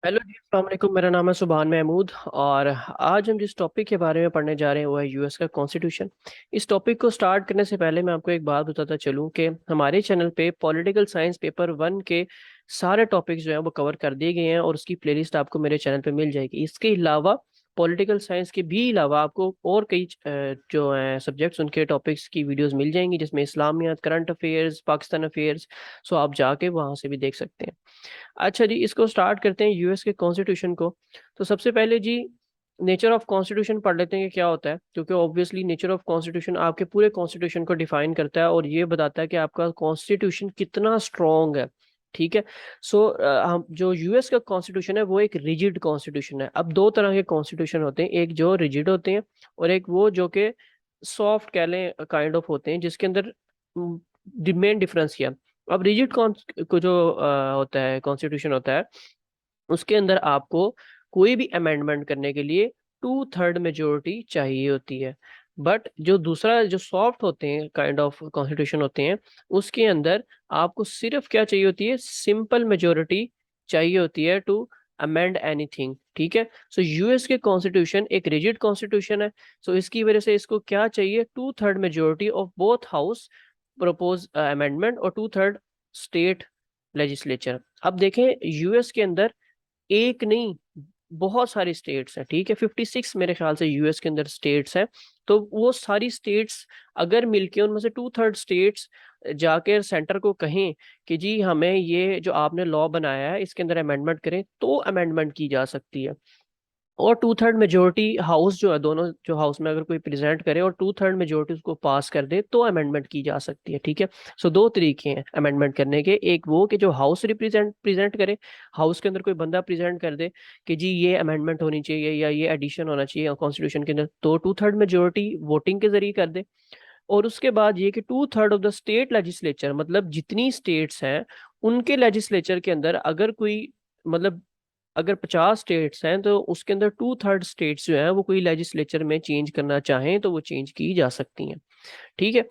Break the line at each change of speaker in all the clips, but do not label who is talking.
Hello जी, अस्सलाम वालेकुम। मेरा नाम है सुभान महमूद और आज हम जिस टॉपिक के बारे में पढ़ने जा रहे हैं वो है यूएस का कॉन्स्टिट्यूशन। इस टॉपिक को स्टार्ट करने से पहले मैं आपको एक बात बताता चलूं कि हमारे चैनल पे पॉलिटिकल साइंस पेपर 1 के सारे टॉपिक्स जो हैं वो कवर कर दिए गए हैं और उसकी प्लेलिस्ट आपको मेरे चैनल पे मिल जाएगी। इसके अलावा पॉलिटिकल साइंस के भी अलावा आपको और कई जो हैं सब्जेक्ट्स उनके टॉपिक्स की वीडियोस मिल जाएंगी, जिसमें इस्लामियात, करंट अफेयर्स, पाकिस्तान अफेयर्स। सो आप जाके वहाँ से भी देख सकते हैं। अच्छा जी, इसको स्टार्ट करते हैं यूएस के कॉन्स्टिट्यूशन को। तो सबसे पहले जी नेचर ऑफ कॉन्स्टिट्यूशन पढ़ लेते हैं कि क्या होता है, क्योंकि ऑब्वियसली नेचर ऑफ कॉन्स्टिट्यूशन आपके पूरे कॉन्स्टिट्यूशन को डिफाइन करता है और ये बताता है कि आपका कॉन्स्टिट्यूशन कितना स्ट्रॉन्ग है। ठीक है। सो हम जो यूएस का कॉन्स्टिट्यूशन है वो एक रिजिड कॉन्स्टिट्यूशन है। अब दो तरह के कॉन्स्टिट्यूशन होते हैं, एक जो रिजिड होते हैं और एक वो जो कि सॉफ्ट कह लें काइंड ऑफ होते हैं, जिसके अंदर मेन डिफरेंस क्या है। अब रिजिड को जो होता है कॉन्स्टिट्यूशन होता है, उसके अंदर आपको कोई भी अमेंडमेंट करने के लिए 2/3 मेजोरिटी चाहिए होती है। बट जो दूसरा जो सॉफ्ट होते हैं काइंड ऑफ कॉन्स्टिट्यूशन होते हैं, उसके अंदर आपको सिर्फ क्या चाहिए होती है, सिंपल मेजोरिटी चाहिए होती है टू अमेंड एनीथिंग। ठीक है। सो यूएस के कॉन्स्टिट्यूशन एक रिजिड कॉन्स्टिट्यूशन है। सो इसकी वजह से इसको क्या चाहिए, 2/3 majority of both house propose amendment और 2/3 स्टेट लेजिस्लेचर। अब देखें यूएस के अंदर एक नहीं, बहुत सारी स्टेट्स हैं। ठीक है, 56 मेरे ख्याल से यूएस के अंदर स्टेट्स हैं। तो वो सारी स्टेट्स अगर मिलके उनमें से 2/3 स्टेट्स जाकर सेंटर को कहें कि जी हमें ये जो आपने लॉ बनाया है इसके अंदर अमेंडमेंट करें, तो अमेंडमेंट की जा सकती है। और 2/3 मेजोरिटी हाउस जो है, दोनों जो हाउस में अगर कोई प्रेजेंट करे और 2/3 मेजोरिटी उसको पास कर दे तो अमेंडमेंट की जा सकती है। ठीक है। सो दो तरीके हैं अमेंडमेंट करने के, एक वो कि जो हाउस रिप्रेजेंट प्रेजेंट करे, हाउस के अंदर कोई बंदा प्रेजेंट कर दे कि जी ये अमेंडमेंट होनी चाहिए या ये एडिशन होना चाहिए कॉन्स्टिट्यूशन के अंदर, तो 2/3 मेजोरिटी वोटिंग के जरिए कर दे। और उसके बाद ये कि 2/3 ऑफ द स्टेट लेजिस्लेचर, मतलब जितनी स्टेट्स हैं उनके लेजिस्लेचर के अंदर अगर कोई, मतलब अगर 50 स्टेट्स हैं तो उसके अंदर 2/3 स्टेट्स जो हैं वो कोई लेजिस्लेचर में चेंज करना चाहें तो वो चेंज की जा सकती हैं। ठीक है।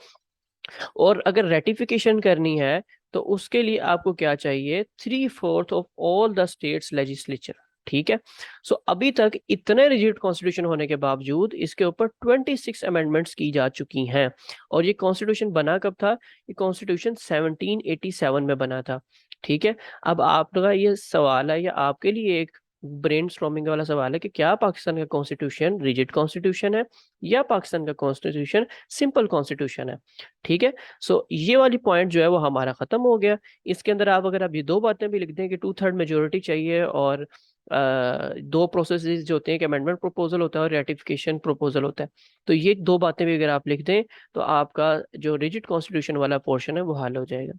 और अगर रेटिफिकेशन करनी है तो उसके लिए आपको क्या चाहिए, 3/4 of all the states legislature. ठीक है। सो अभी तक इतने रिजिड कॉन्स्टिट्यूशन होने के बावजूद इसके ऊपर 26 अमेंडमेंट्स की जा चुकी हैं। और ये कॉन्स्टिट्यूशन बना कब था, ये कॉन्स्टिट्यूशन 1787 में बना था। ठीक है। अब आपका ये सवाल है या आपके लिए एक ब्रेन स्टॉर्मिंग वाला सवाल है कि क्या पाकिस्तान का कॉन्स्टिट्यूशन रिजिड कॉन्स्टिट्यूशन है या पाकिस्तान का कॉन्स्टिट्यूशन सिंपल कॉन्स्टिट्यूशन है। ठीक है। सो ये वाली पॉइंट जो है वो हमारा खत्म हो गया। इसके अंदर आप अगर आप ये दो बातें भी लिख दें कि 2/3 मेजोरिटी चाहिए और दो प्रोसेसेस जो होते हैं, एक अमेंडमेंट प्रपोजल होता है और रेटिफिकेशन प्रपोजल होता है, तो ये दो बातें भी अगर आप लिख दें तो आपका जो रिजिड कॉन्स्टिट्यूशन वाला पोर्शन है वो हल हो जाएगा।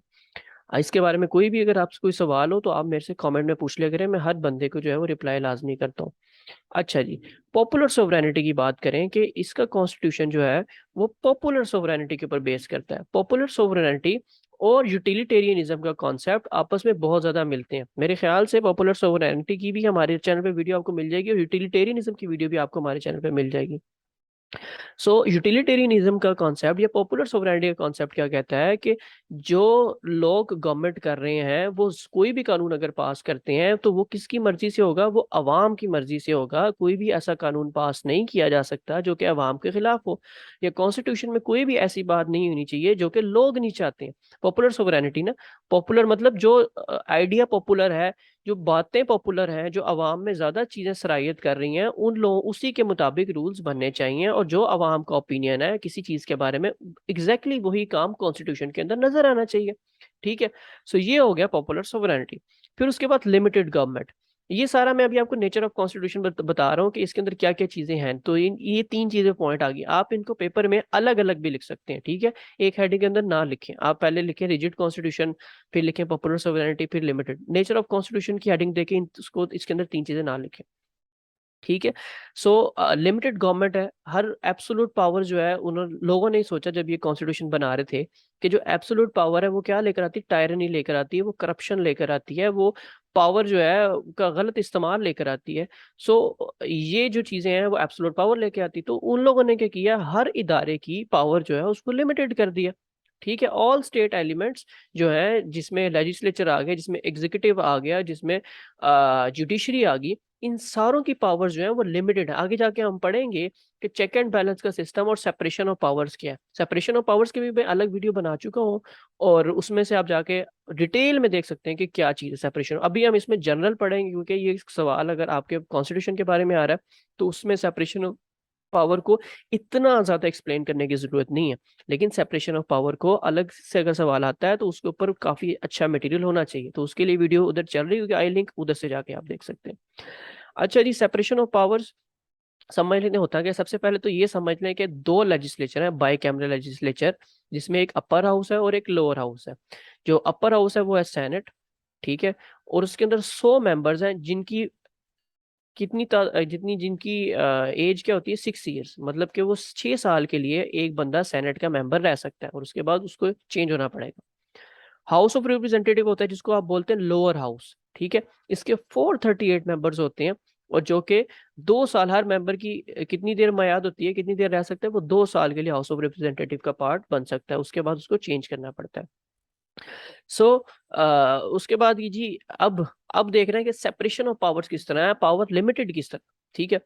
इसके बारे में कोई भी अगर आपसे कोई सवाल हो तो आप मेरे से कमेंट में पूछ लिया करें, मैं हर बंदे को जो है वो रिप्लाई लाजमी करता हूँ। अच्छा जी, पॉपुलर सोवरेनिटी की बात करें कि इसका कॉन्स्टिट्यूशन जो है वो पॉपुलर सोवरेनिटी के ऊपर बेस करता है। पॉपुलर सोवरेनिटी और यूटिलिटेरियनिज्म का कॉन्सेप्ट आपस में बहुत ज्यादा मिलते हैं। मेरे ख्याल से पॉपुलर सोवरेनिटी की भी हमारे चैनल पे वीडियो आपको मिल जाएगी और यूटिलिटेरियनिज्म की वीडियो भी आपको हमारे चैनल पे मिल जाएगी। सो यूटिलिटेरियनिज्म का कॉन्सेप्ट या पॉपुलर सोवरेनिटी का कॉन्सेप्ट क्या कहता है कि जो लोग गवर्नमेंट कर रहे हैं वो कोई भी कानून अगर पास करते हैं तो वो किसकी मर्जी से होगा, वो अवाम की मर्जी से होगा। कोई भी ऐसा कानून पास नहीं किया जा सकता जो कि अवाम के खिलाफ हो, या कॉन्स्टिट्यूशन में कोई भी ऐसी बात नहीं होनी चाहिए जो कि लोग नहीं चाहते हैं। पॉपुलर सोवरेनिटी ना, पॉपुलर मतलब जो आइडिया पॉपुलर है, जो बातें पॉपुलर हैं, जो अवाम में ज्यादा चीजें सराहियत कर रही हैं, उन लोगों उसी के मुताबिक रूल्स बनने चाहिए। और जो अवाम का ओपिनियन है किसी चीज के बारे में, एग्जैक्टली वही काम कॉन्स्टिट्यूशन के अंदर नजर आना चाहिए। ठीक है। सो ये हो गया पॉपुलर सोवरेनिटी। फिर उसके बाद लिमिटेड गवर्नमेंट। ये सारा मैं अभी आपको नेचर ऑफ कॉन्स्टिट्यूशन बता रहा हूँ कि इसके अंदर क्या क्या चीजें हैं। तो ये तीन चीजें पॉइंट आ गई, आप इनको पेपर में अलग अलग भी लिख सकते हैं। ठीक है। एक हेडिंग के अंदर ना लिखें, आप पहले लिखें रिजिड कॉन्स्टिट्यूशन, फिर लिखें पॉपुलर सोवरेनिटी, फिर लिमिटेड। नेचर ऑफ कॉन्स्टिट्यूशन की हेडिंग देके इसको इसके अंदर तीन चीजें ना लिखें। ठीक है। सो लिमिटेड गवर्नमेंट है, हर एब्सोलूट पावर जो है उन लोगों ने ही सोचा जब ये कॉन्स्टिट्यूशन बना रहे थे कि जो एब्सोलूट पावर है वो क्या लेकर आती है, टायरनी लेकर आती है, वो करप्शन लेकर आती है, वो पावर जो है का गलत इस्तेमाल लेकर आती है। सो ये जो चीजें हैं वो एब्सोलूट पावर लेके आती, तो उन लोगों ने क्या किया, हर इदारे की पावर जो है उसको लिमिटेड कर दिया। ठीक है, ऑल स्टेट एलिमेंट्स जो है, जिसमें लेजिस्लेचर आ गया, जिसमें एग्जीक्यूटिव आ गया, जिसमें जुडिशरी आ गई, इन सारों की पावर्स जो है वो लिमिटेड है। आगे जाके हम पढ़ेंगे कि चेक एंड बैलेंस का सिस्टम और सेपरेशन ऑफ पावर्स क्या है। सेपरेशन ऑफ पावर्स की भी मैं अलग वीडियो बना चुका हूँ, और उसमें से आप जाके डिटेल में देख सकते हैं कि क्या चीज़ है सेपरेशन। अभी हम इसमें जनरल पढ़ेंगे, क्योंकि ये सवाल अगर आपके कॉन्स्टिट्यूशन के बारे में आ रहा है तो उसमें सेपरेशन पावर को इतना ज्यादा एक्सप्लेन करने की जरूरत नहीं है। लेकिन सेपरेशन ऑफ पावर को अलग से अगर सवाल आता है तो उसके ऊपर काफी अच्छा मटेरियल होना चाहिए, तो उसके लिए वीडियो उधर चल रही होगी, आई लिंक उधर से जाके आप देख सकते हैं। अच्छा जी, सेपरेशन ऑफ पावर्स समझ लेते होता क्या। सबसे पहले तो ये समझ लें कि दो लेजिस्लेचर है, बाई कैमरल लेजिस्लेचर, जिसमें एक अपर हाउस है और एक लोअर हाउस है। जो अपर हाउस है वो है सेनेट, ठीक है, और उसके अंदर 100 मेंबर्स हैं, जिनकी जितनी जिनकी एज क्या होती है, 6 ईयर्स, मतलब कि वो 6 साल के लिए एक बंदा सेनेट का मेंबर रह सकता है, और उसके बाद उसको चेंज होना पड़ेगा। हाउस ऑफ रिप्रेजेंटेटिव होता है जिसको आप बोलते हैं लोअर हाउस, ठीक है। इसके 438 मेंबर्स होते हैं, और जो कि 2 साल, हर मेंबर की कितनी देर मयाद होती है, कितनी देर रह सकता है वो, 2 साल के लिए हाउस ऑफ रिप्रेजेंटेटिव का पार्ट बन सकता है, उसके बाद उसको चेंज करना पड़ता है। सो उसके बाद ये जी, अब देख रहे हैं कि सेपरेशन ऑफ पावर्स किस तरह है, पावर लिमिटेड किस तरह। ठीक है,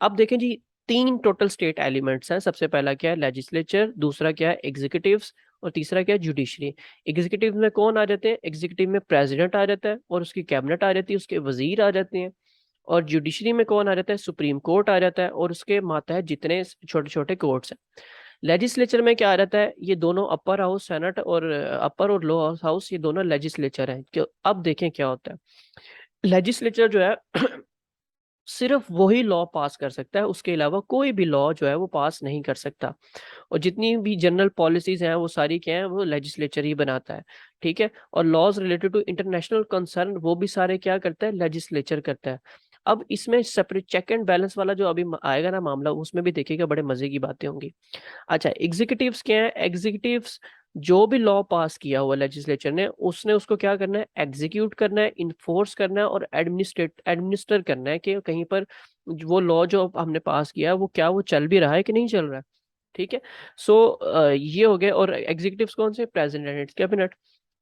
अब देखें जी, 3 टोटल स्टेट एलिमेंट्स हैं। सबसे पहला क्या है, लेजिस्लेचर, दूसरा क्या है, एग्जीक्यूटिव्स, और तीसरा क्या है, जुडिशरी। एग्जीक्यूटिव में कौन आ जाते हैं, एग्जीक्यूटिव में प्रेसिडेंट आ जाता है और उसकी कैबिनेट आ जाती है, उसके वजीर आ जाते हैं। और जुडिशरी में कौन आ जाता है, सुप्रीम कोर्ट आ जाता है और उसके मातहत जितने छोटे छोटे कोर्ट्स हैं। लेजिस्लेचर में क्या आ जाता है, ये दोनों अपर हाउस सेनेट और अपर और लोअर हाउस, ये दोनों लेजिस्लेचर हैं। अब देखें क्या होता है। लेजिस्लेचर जो है सिर्फ वही लॉ पास कर सकता है, उसके अलावा कोई भी लॉ जो है वो पास नहीं कर सकता। और जितनी भी जनरल पॉलिसीज हैं वो सारी क्या है, वो लेजिस्लेचर ही बनाता है, ठीक है। और laws related to international concern वो भी सारे क्या करता है, लेजिस्लेचर करता है। अब इसमें सेपरेट चेक एंड बैलेंस वाला जो अभी आएगा ना मामला, उसमें भी देखिएगा बड़े मजे की बातें होंगी। अच्छा, एग्जीक्यूटिव्स क्या है, एग्जीक्यूटिव्स जो भी लॉ पास किया हुआ लेजिस्लेचर ने, उसने उसको क्या करना है, एग्जीक्यूट करना है, इन्फोर्स करना है और एडमिनिस्टर करना है, कि कहीं पर वो लॉ जो हमने पास किया है वो क्या वो चल भी रहा है कि नहीं चल रहा है। ठीक है, सो ये हो गए। और एग्जीक्यूटिव्स कौन से, प्रेसिडेंट, कैबिनेट।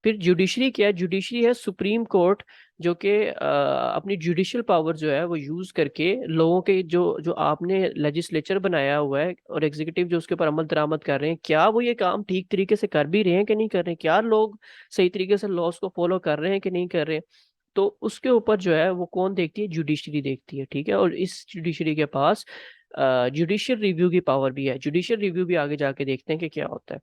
फिर जुडिशरी क्या है, जुडिशरी है सुप्रीम कोर्ट, जो कि अपनी जुडिशियल पावर जो है वो यूज करके लोगों के जो जो आपने लेजिस्लेचर बनाया हुआ है और एग्जीक्यूटिव जो उसके ऊपर अमल दरामद कर रहे हैं, क्या वो ये काम ठीक तरीके से कर भी रहे हैं कि नहीं कर रहे हैं, क्या लोग सही तरीके से लॉस को फॉलो कर रहे हैं कि नहीं कर रहे हैं। तो उसके ऊपर जो है वो कौन देखती है, जुडिशरी देखती है, ठीक है। और इस जुडिशरी के पास जुडिशियल रिव्यू की पावर भी है। जुडिशियल रिव्यू भी आगे जाके देखते हैं कि क्या होता है।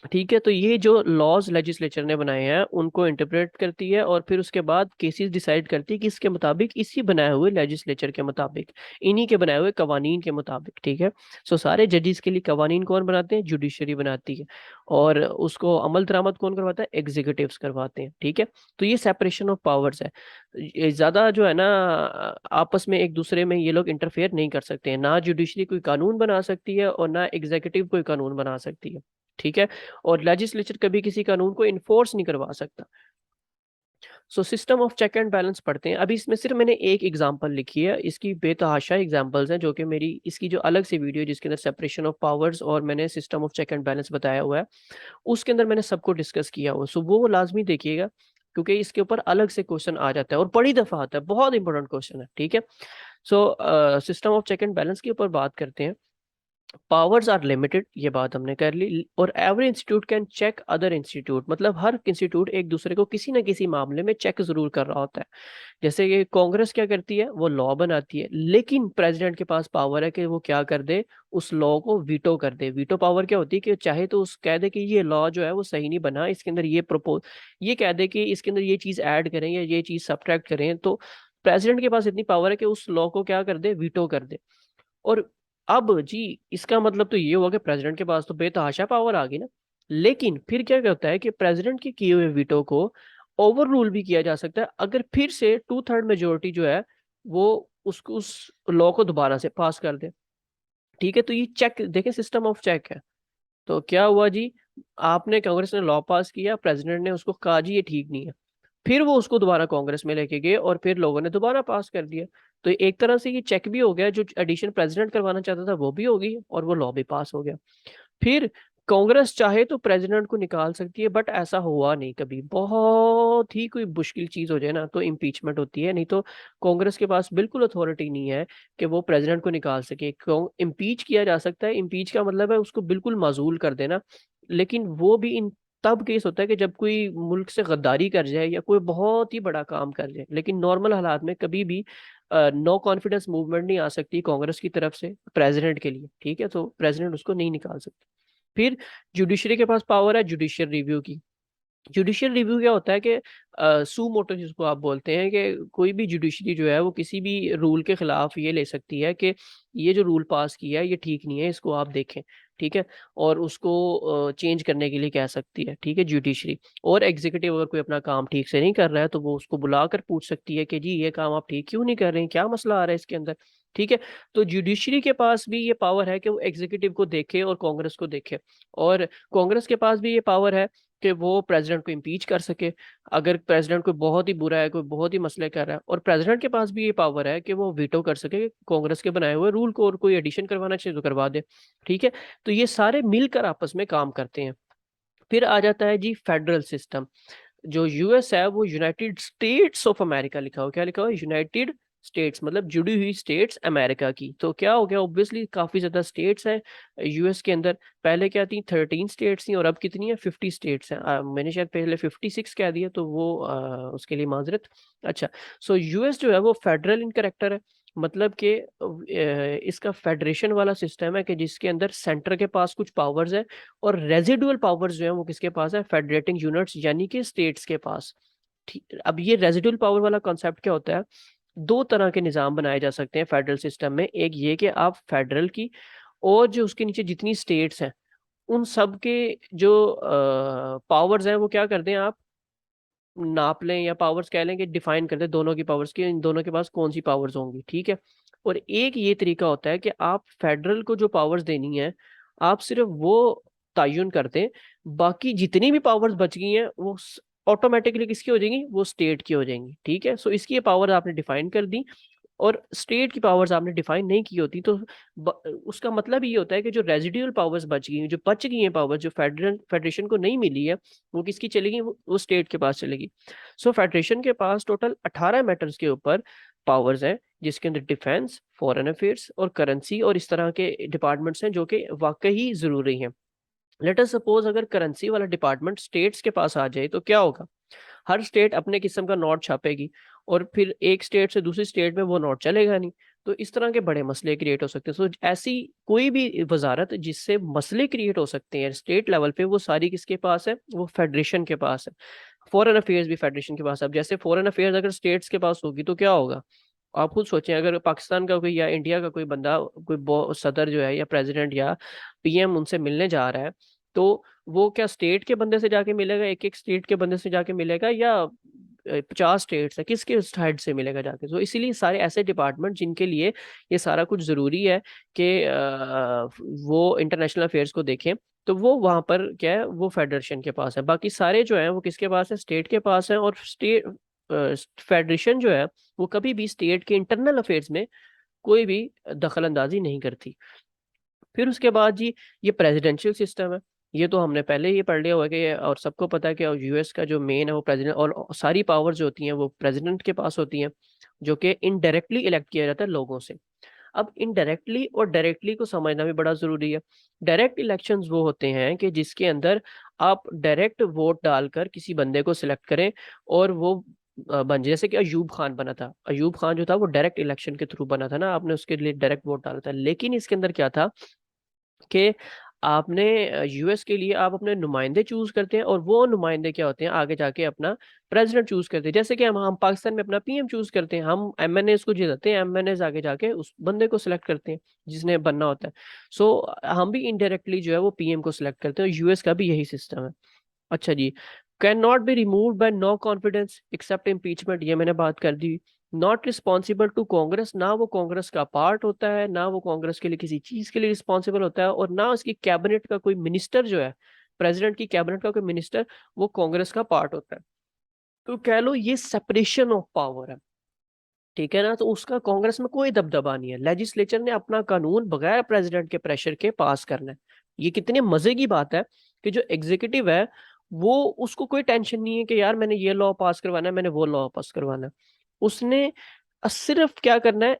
ठीक है, तो ये जो लॉज लेजिस्लेचर ने बनाए हैं उनको इंटरप्रेट करती है, और फिर उसके बाद केसेस डिसाइड करती है किसके मुताबिक, इसी बनाए हुए लेजिस्लेचर के मुताबिक, इन्हीं के बनाए हुए कवानीन के मुताबिक। ठीक है, सो सारे जजेस के लिए कवानीन कौन बनाते हैं, जुडिशरी बनाती है, और उसको अमल दरामद कौन करवाता है, एग्जीक्यूटिव्स करवाते हैं। ठीक है, तो ये सेपरेशन ऑफ पावर्स है। ये ज्यादा जो है ना, आपस में एक दूसरे में ये लोग इंटरफेयर नहीं कर सकते हैं, ना जुडिशरी कोई कानून बना सकती है और ना एग्जीक्यूटिव कोई कानून बना सकती है। ठीक है, और लेजिस्लेचर कभी किसी कानून को इन्फोर्स नहीं करवा सकता। So system of check and balance पढ़ते हैं। अभी इसमें सिर्फ मैंने एक एग्जांपल लिखी है, इसकी बेतहाशा एग्जांपल्स हैं, जो कि मेरी इसकी जो अलग से वीडियो जिसके अंदर सेपरेशन ऑफ पावर्स और मैंने system of check and balance बताया हुआ है, उसके अंदर मैंने सबको डिस्कस किया हुआ। सो वो लाजमी देखिएगा, क्योंकि इसके ऊपर अलग से क्वेश्चन आ जाता है और बड़ी दफा आता है, बहुत इंपॉर्टेंट क्वेश्चन है। ठीक है, so system of check and balance के ऊपर बात करते हैं। पावर्स आर लिमिटेड, ये बात हमने कर ली, और every institute can check other institute, मतलब हर इंस्टीट्यूट एक दूसरे को किसी ना किसी मामले में चेक जरूर कर रहा होता है। जैसे कि कांग्रेस क्या करती है, वो लॉ बनाती है, लेकिन प्रेसिडेंट के पास पावर है कि वो क्या कर दे, उस लॉ को वीटो कर दे। वीटो पावर क्या होती है कि चाहे तो उस कह दे कि ये लॉ जो है वो सही नहीं बना, इसके अंदर ये प्रपोज, ये कह दे कि इसके अंदर ये चीज ऐड करें या ये चीज सब्ट्रैक्ट करें, तो प्रेसिडेंट के पास इतनी पावर है कि उस लॉ को क्या कर दे, वीटो कर दे। और अब जी, इसका मतलब तो ये हुआ कि प्रेसिडेंट के पास तो बेतहाशा पावर आ गई ना। लेकिन फिर क्या करता है कि प्रेसिडेंट के किए हुए वीटो को ओवर रूल भी किया जा सकता है, अगर फिर से 2/3 मेजोरिटी जो है वो उसको उस लॉ को दोबारा से पास कर दे। ठीक है, तो ये चेक देखें, सिस्टम ऑफ चेक है। तो क्या हुआ जी, आपने कांग्रेस ने लॉ पास किया, प्रेसिडेंट ने उसको कहा जी ये ठीक नहीं है, फिर वो उसको दोबारा कांग्रेस में लेके गए और फिर लोगों ने दोबारा पास कर दिया। तो एक तरह से ये चेक भी हो गया, जो एडिशन प्रेसिडेंट करवाना चाहता था वो भी हो गई और वो लॉ भी पास हो गया। फिर कांग्रेस चाहे तो प्रेसिडेंट को निकाल सकती है, बट ऐसा हुआ नहीं कभी। बहुत ही कोई मुश्किल चीज हो जाए ना तो इम्पीचमेंट होती है, नहीं तो कांग्रेस के पास बिल्कुल अथॉरिटी नहीं है कि वो प्रेसिडेंट को निकाल सके। इम्पीच किया जा सकता है, इम्पीच का मतलब है उसको बिल्कुल माजूल कर देना, लेकिन वो भी इन तब केस होता है कि जब कोई मुल्क से गद्दारी कर जाए या कोई बहुत ही बड़ा काम कर जाए। लेकिन नॉर्मल हालात में कभी भी नो कॉन्फिडेंस मूवमेंट नहीं आ सकती कांग्रेस की तरफ से प्रेसिडेंट के लिए, ठीक है, तो प्रेसिडेंट उसको नहीं निकाल सकता। फिर जुडिशरी के पास पावर है जुडिशियल रिव्यू की। जुडिशियल रिव्यू क्या होता है कि सू मोटो जिसको आप बोलते हैं, कि कोई भी जुडिशरी जो है वो किसी भी रूल के खिलाफ ये ले सकती है कि ये जो रूल पास किया है ये ठीक नहीं है, इसको आप देखें, ठीक है, और उसको चेंज करने के लिए कह सकती है, ठीक है, जुडिशरी। और एग्जीक्यूटिव अगर कोई अपना काम ठीक से नहीं कर रहा है तो वो उसको बुलाकर पूछ सकती है कि जी ये काम आप ठीक क्यों नहीं कर रहे हैं, क्या मसला आ रहा है इसके अंदर, ठीक है। तो जुडिशरी के पास भी ये पावर है कि वो एग्जीक्यूटिव को देखे और कांग्रेस को देखे। और कांग्रेस के पास भी ये पावर है कि वो प्रेसिडेंट को इम्पीच कर सके अगर प्रेसिडेंट कोई बहुत ही बुरा है, कोई बहुत ही मसले कर रहा है। और प्रेसिडेंट के पास भी ये पावर है कि वो वीटो कर सके कांग्रेस के बनाए हुए रूल को, और कोई एडिशन करवाना चाहिए तो करवा दे, ठीक है। तो ये सारे मिलकर आपस में काम करते हैं। फिर आ जाता है जी फेडरल सिस्टम। जो यूएस है वो यूनाइटेड स्टेट्स ऑफ अमेरिका लिखा हो, क्या लिखा हो, यूनाइटेड स्टेट्स, मतलब जुड़ी हुई स्टेट्स अमेरिका की। तो क्या हो गया, ऑब्वियसली काफी ज्यादा स्टेट्स हैं यूएस के अंदर। पहले क्या थी, 13 स्टेट्स थी, और अब कितनी है, 50 स्टेट्स हैं। मैंने शायद पहले 56 कह दिया, तो वो उसके लिए माजरत। अच्छा, सो यूएस जो है वो फेडरल इन करेक्टर है, मतलब कि इसका फेडरेशन वाला सिस्टम है कि जिसके अंदर सेंटर के पास कुछ पावर्स है, और रेजिडुअल पावर्स जो है वो किसके पास है, फेडरेटिंग यूनिट्स यानी कि स्टेट्स के पास। ठीक, अब ये रेजिडुअल पावर वाला कॉन्सेप्ट क्या होता है, दो तरह के निज़ाम बनाए जा सकते हैं फेडरल सिस्टम में। एक ये कि आप फेडरल की और जो उसके नीचे जितनी स्टेट्स हैं उन सब के जो पावर्स हैं वो क्या कर दें आप, नाप लें, या पावर्स कह लें कि डिफाइन कर दें दोनों की पावर्स की, इन दोनों के पास कौन सी पावर्स होंगी, ठीक है। और एक ये तरीका होता है कि आप फेडरल को जो पावर्स देनी है आप सिर्फ वो तयन कर दें, बाकी जितनी भी पावर्स बच गई हैं वो ऑटोमेटिकली किसकी हो जाएंगी, वो स्टेट की हो जाएंगी, ठीक है। सो इसकी ये पावर आपने डिफाइन कर दी, और स्टेट की पावर्स आपने डिफाइन नहीं की होती, तो ब, उसका मतलब ये होता है कि जो रेजिडुअल पावर्स बच गई हैं, जो बच गई हैं पावर्स, जो फेडरेशन को नहीं मिली है, वो किसकी चलेगी, वो स्टेट के पास चलेगी। सो फेडरेशन के पास टोटल 18 मैटर्स के ऊपर पावर्स हैं, जिसके अंदर डिफेंस, फॉरेन अफेयर्स और करेंसी और इस तरह के डिपार्टमेंट्स हैं जो कि वाकई जरूरी हैं। लेट अस सपोज अगर करेंसी वाला डिपार्टमेंट स्टेट्स के पास आ जाए तो क्या होगा, हर स्टेट अपने किस्म का नोट छापेगी, और फिर एक स्टेट से दूसरी स्टेट में वो नोट चलेगा नहीं। तो इस तरह के बड़े मसले क्रिएट हो सकते हैं। सो ऐसी कोई भी वजारत जिससे मसले क्रिएट हो सकते हैं स्टेट लेवल पे, वो सारी किसके पास है, वो फेडरेशन के पास है। फॉरेन अफेयर्स भी फेडरेशन के पास है। अब जैसे फॉरेन अफेयर्स अगर स्टेट्स के पास होगी तो क्या होगा, आप खुद सोचें, अगर पाकिस्तान का कोई या इंडिया का कोई बंदा, कोई सदर जो है या प्रेसिडेंट या पीएम उनसे मिलने जा रहा है, तो वो क्या स्टेट के बंदे से जाके मिलेगा, एक एक स्टेट के बंदे से जाके मिलेगा, या 50 स्टेट्स है किसके साइड से मिलेगा जाके। तो इसीलिए सारे ऐसे डिपार्टमेंट जिनके लिए ये सारा कुछ जरूरी है कि वो इंटरनेशनल अफेयर्स को देखें, तो वो वहां पर क्या है, वो फेडरेशन के पास है। बाकी सारे जो है वो किसके पास है, स्टेट के पास है। और स्टेट फेडरेशन जो है वो कभी भी स्टेट के इंटरनल अफेयर्स में कोई भी दखल अंदाजी नहीं करती। फिर उसके बाद जी ये प्रेसिडेंशियल सिस्टम है। ये तो हमने पहले ही पढ़ लिया हुआ है कि और सबको पता है कि यूएस का जो मेन है वो प्रेसिडेंट, और सारी पावर्स जो होती हैं वो प्रेसिडेंट के पास होती हैं, जो कि इनडायरेक्टली इलेक्ट किया जाता है लोगों से। अब इनडायरेक्टली और डायरेक्टली को समझना भी बड़ा जरूरी है। डायरेक्ट इलेक्शंस वो होते हैं कि जिसके अंदर आप डायरेक्ट वोट डालकर किसी बंदे को सिलेक्ट करें, और वो बन जाए। जैसे कि अयूब खान बना था, अयूब खान जो था वो डायरेक्ट इलेक्शन के थ्रू बना था ना, आपने उसके लिए डायरेक्ट वोट डाला था। लेकिन इसके अंदर क्या था कि आपने यूएस के लिए आप अपने नुमाइंदे चूज करते हैं, और वो नुमाइंदे क्या होते हैं आगे जाके अपना प्रेसिडेंट चूज करते हैं। जैसे कि हम पाकिस्तान में अपना पीएम चूज करते हैं, हम एमएनए को जिताते हैं, एमएनए आगे जाके उस बंदे को सिलेक्ट करते हैं जिसने बनना होता है। सो हम भी इनडायरेक्टली जो है वो पीएम को सिलेक्ट करते हैं, यूएस का भी यही सिस्टम है। अच्छा जी, can not be remove by no confidence except impeachment, ये मैंने बात कर दी। नॉट रिस्पॉन्सिबल टू कांग्रेस, ना वो कांग्रेस का पार्ट होता है, ना वो कांग्रेस के लिए किसी चीज के लिए रिस्पॉन्सिबल होता है, और ना उसकी कैबिनेट का कोई मिनिस्टर जो है, प्रेसिडेंट की कैबिनेट का कोई मिनिस्टर वो कांग्रेस का पार्ट होता है। तो कह लो ये सेपरेशन ऑफ पावर है, ठीक है ना। तो उसका कांग्रेस में कोई दबदबा नहीं है, लेजिस्लेचर ने अपना कानून बगैर प्रेसिडेंट के प्रेशर के पास करना है, ये कितने मजे की बात है कि जो एग्जीक्यूटिव है वो, उसको कोई टेंशन नहीं है कि यार मैंने ये लॉ पास करवाना है, मैंने वो लॉ पास करवाना है। उसने सिर्फ क्या करना है,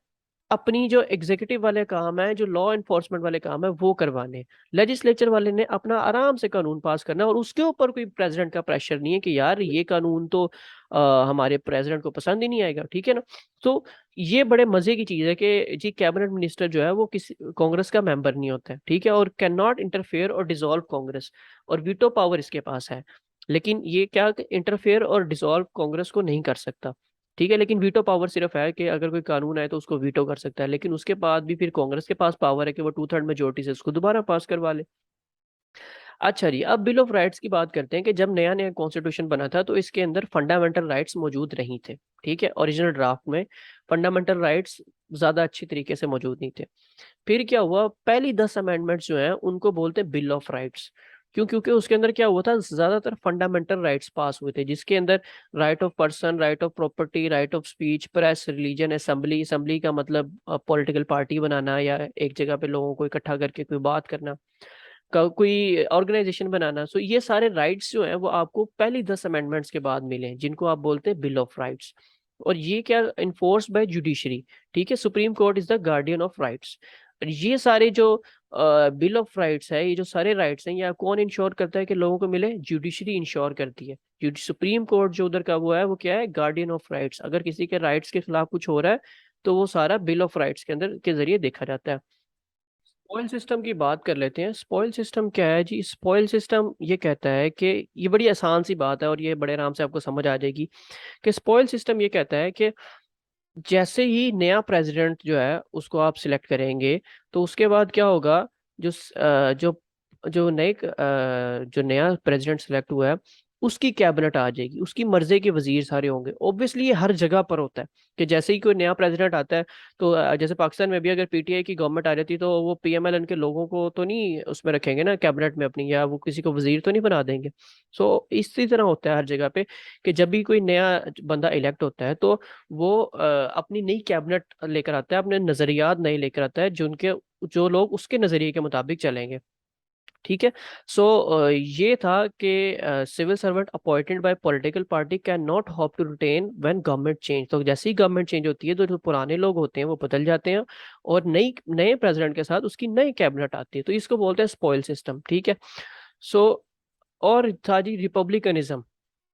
अपनी जो एग्जीक्यूटिव वाले काम है, जो लॉ एनफोर्समेंट वाले काम है वो करवाने। लेजिस्लेचर वाले ने अपना आराम से कानून पास करना है, और उसके ऊपर कोई प्रेसिडेंट का प्रेशर नहीं है कि यार ये कानून तो हमारे प्रेसिडेंट को पसंद ही नहीं आएगा, ठीक है ना। तो ये बड़े मजे की चीज है कि जी कैबिनेट मिनिस्टर जो है वो किसी कांग्रेस का मेंबर नहीं होता है, ठीक है, और कैन नॉट इंटरफेयर और डिसॉल्व कांग्रेस, और वीटो पावर इसके पास है। लेकिन ये क्या इंटरफेयर और डिसॉल्व कांग्रेस को नहीं कर सकता, ठीक है। लेकिन वीटो पावर सिर्फ है कि अगर कोई कानून आए तो उसको वीटो कर सकता है, लेकिन उसके बाद भी फिर कांग्रेस के पास पावर है कि वो 2/3 मेजोरिटी से उसको दोबारा पास करवा ले। अच्छा जी, अब बिल ऑफ राइट्स की बात करते हैं कि जब नया नया कॉन्स्टिट्यूशन बना था तो इसके अंदर फंडामेंटल राइट्स मौजूद नहीं थे, ठीक है। ओरिजिनल ड्राफ्ट में फंडामेंटल राइट्स ज्यादा अच्छी तरीके से मौजूद नहीं थे। फिर क्या हुआ, पहली 10 अमेंडमेंट्स जो हैं उनको बोलते हैं बिल ऑफ राइट्स। क्यों? क्योंकि उसके अंदर क्या हुआ था, ज्यादातर फंडामेंटल राइट्स पास हुए थे, जिसके अंदर right of person, right of property, right of speech, press, religion, assembly, assembly का मतलब पॉलिटिकल पार्टी बनाना या एक जगह पे लोगों को इकट्ठा करके कोई बात करना, कोई ऑर्गेनाइजेशन बनाना। सो ये सारे राइट्स जो हैं वो आपको पहली 10 अमेंडमेंट्स के बाद मिले हैं, जिनको आप बोलते हैं बिल ऑफ राइट्स। और ये क्या, इन्फोर्स बाय जुडिशरी, ठीक है। Supreme court is the guardian of rights. ये सारे जो बिल ऑफ राइट्स है, ये जो सारे राइट्स हैं, ये कौन इंश्योर करता है कि लोगों को मिले? जुडिशरी इंश्योर करती है। सुप्रीम कोर्ट जो उधर का वो है, वो क्या है, गार्डियन ऑफ राइट्स। अगर किसी के राइट्स के खिलाफ कुछ हो रहा है तो वो सारा बिल ऑफ राइट्स के अंदर के जरिए देखा जाता है। स्पॉइल सिस्टम की बात कर लेते हैं। स्पॉइल सिस्टम क्या है जी? स्पॉइल सिस्टम ये कहता है कि, ये बड़ी आसान सी बात है और ये बड़े आराम से आपको समझ आ जाएगी, कि स्पॉइल सिस्टम ये कहता है कि जैसे ही नया प्रेसिडेंट जो है उसको आप सिलेक्ट करेंगे, तो उसके बाद क्या होगा, जो जो जो जो नया प्रेसिडेंट सिलेक्ट हुआ है उसकी कैबिनेट आ जाएगी, उसकी मर्जी के वजीर सारे होंगे। ऑब्वियसली ये हर जगह पर होता है कि जैसे ही कोई नया प्रेसिडेंट आता है, तो जैसे पाकिस्तान में भी अगर पीटीआई की गवर्नमेंट आ जाती तो वो पीएमएलएन के लोगों को तो नहीं उसमें रखेंगे ना कैबिनेट में अपनी, या वो किसी को वजीर तो नहीं बना देंगे। सो इसी तरह होता है हर जगह पे कि जब भी कोई नया बंदा इलेक्ट होता है तो वो अपनी नई कैबिनेट लेकर आता है, अपने नजरियात नए लेकर आता है, जो लोग उसके नजरिए के मुताबिक चलेंगे, ठीक है। सो ये था कि civil servant appointed by political party can not hope to retain when government change. तो जैसे ही गवर्नमेंट चेंज होती है तो जो पुराने लोग होते हैं वो बदल जाते हैं, और नई नए प्रेसिडेंट के साथ उसकी नई कैबिनेट आती है। तो इसको बोलते हैं स्पॉइल सिस्टम, ठीक है। सो और था जी रिपब्लिकनिज्म।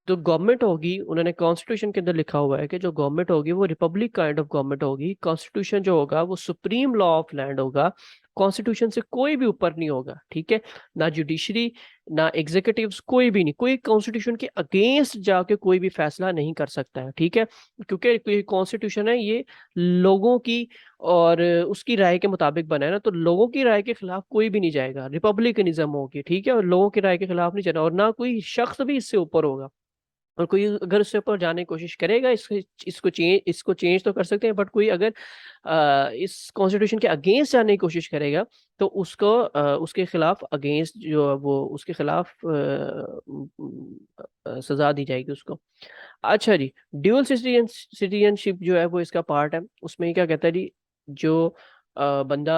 जो गवर्नमेंट होगी, उन्होंने कॉन्स्टिट्यूशन के अंदर लिखा हुआ है कि जो गवर्नमेंट होगी वो रिपब्लिक काइंड ऑफ गवर्नमेंट होगी। कॉन्स्टिट्यूशन जो होगा वो सुप्रीम लॉ ऑफ लैंड होगा, कॉन्स्टिट्यूशन से कोई भी ऊपर नहीं होगा, ठीक है। ना जुडिशरी, ना एग्जीक्यूटिव्स, कोई भी नहीं, कोई कॉन्स्टिट्यूशन के अगेंस्ट जाके कोई भी फैसला नहीं कर सकता है, ठीक है। क्योंकि कॉन्स्टिट्यूशन है ये लोगों की, और उसकी राय के मुताबिक बना है ना, तो लोगों की राय के खिलाफ कोई भी नहीं जाएगा, रिपब्लिकनिज्म होगी, ठीक है। और लोगों की राय के खिलाफ नहीं जाना, और ना कोई शख्स भी इससे ऊपर होगा। और कोई अगर उससे ऊपर जाने की कोशिश करेगा, इसको चेंज तो कर सकते हैं, बट कोई अगर इस कॉन्स्टिट्यूशन के अगेंस्ट जाने की कोशिश करेगा तो उसको उसके खिलाफ अगेंस्ट जो है वो उसके खिलाफ सजा दी जाएगी उसको। अच्छा जी, ड्यूअल सिटीजनशिप जो है वो इसका पार्ट है। उसमें क्या कहता है जी, जो बंदा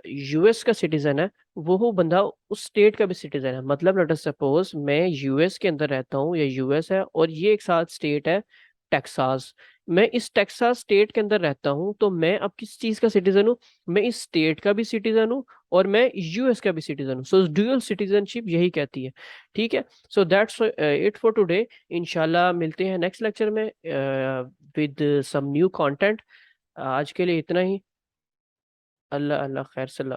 यूएस का सिटीजन है, वो बंदा उस स्टेट का भी सिटीजन है। मतलब लेट अस सपोज मैं यूएस के अंदर रहता हूँ, या यूएस है और ये एक साथ स्टेट है टेक्सास। मैं इस टेक्सास स्टेट के अंदर रहता हूँ, तो मैं अब किस चीज का सिटीजन हूँ? मैं इस स्टेट का भी सिटीजन हूँ और मैं यूएस का भी सिटीजन हूँ। सो ड्यूअल सिटीजनशिप यही कहती है, ठीक है। So that's it for today. इंशाल्लाह मिलते हैं नेक्स्ट लेक्चर में विद सम न्यू कंटेंट। आज के लिए इतना ही। अल्लाह अल्लाह खैर सल्ला।